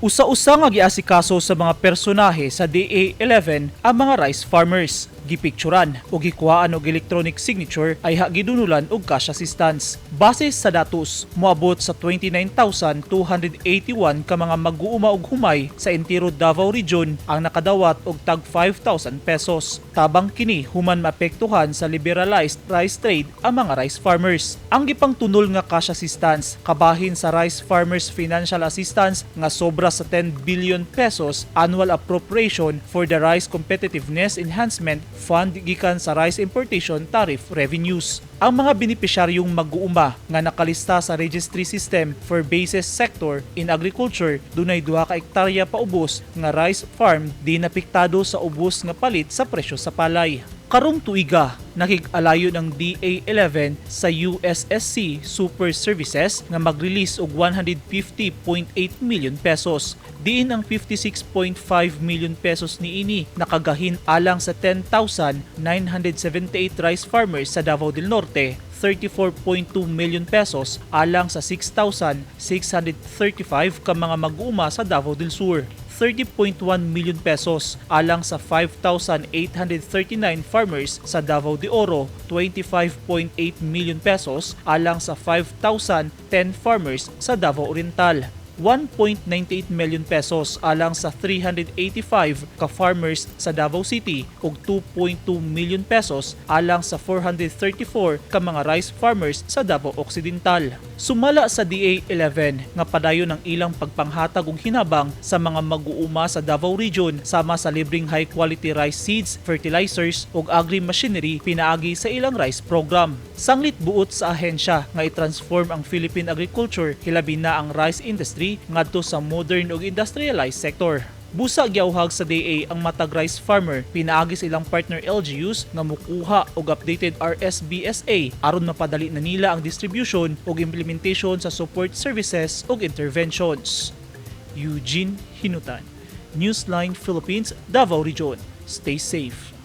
Usa-usa nga giasikaso sa mga personahe sa DA11 ang mga rice farmers. Gipicturan o gikuhaan og electronic signature ay gidunulan og cash assistance. Base sa datos, moabot sa 29,281 ka mga mag-uuma og humay sa entero Davao Region ang nakadawat og tag 5,000 pesos. Tabang kini human maapektuhan sa liberalized rice trade ang mga rice farmers. Ang gipangtunol nga cash assistance kabahin sa Rice Farmers Financial Assistance nga sobra sa 10 billion pesos annual appropriation for the Rice Competitiveness Enhancement Fund gikan sa rice importation tariff revenues. Ang mga benepisyaryong mag-uuma nga nakalista sa registry system for basis sector in agriculture dunay 2 ka hektarya paubos nga rice farm di napiktado sa ubos nga palit sa presyo sa palay. Karong tuiga, nakig-alayon ang DA11 sa USSC Super Services nga mag-release og 150.8 million pesos. Diin ang 56.5 million pesos niini nakagahin alang sa 10,978 rice farmers sa Davao del Norte, 34.2 million pesos alang sa 6,635 ka mga mag-uuma sa Davao del Sur. 30.1 million pesos alang sa 5,839 farmers sa Davao de Oro, 25.8 million pesos alang sa 5,010 farmers sa Davao Oriental. 1.98 million pesos alang sa 385 ka farmers sa Davao City ug 2.2 million pesos alang sa 434 ka mga rice farmers sa Davao Occidental. Sumala sa DA11 nga padayon ang ilang pagpanghatag og hinabang sa mga mag-uuma sa Davao Region sama sa libreng high quality rice seeds, fertilizers ug agri-machinery pinaagi sa ilang rice program. Sanglit buot sa ahensya nga i-transform ang Philippine agriculture hilabi na ang rice industry ngadto sa modern ug industrialized sector. Busa gyawhag sa DA ang matag rice farmer pinaagi sa ilang partner LGUs nga mukuha og updated RSBSA aron mapadali na nila ang distribution ug implementation sa support services ug interventions. Eugene Hinutan, Newsline Philippines, Davao Region. Stay safe.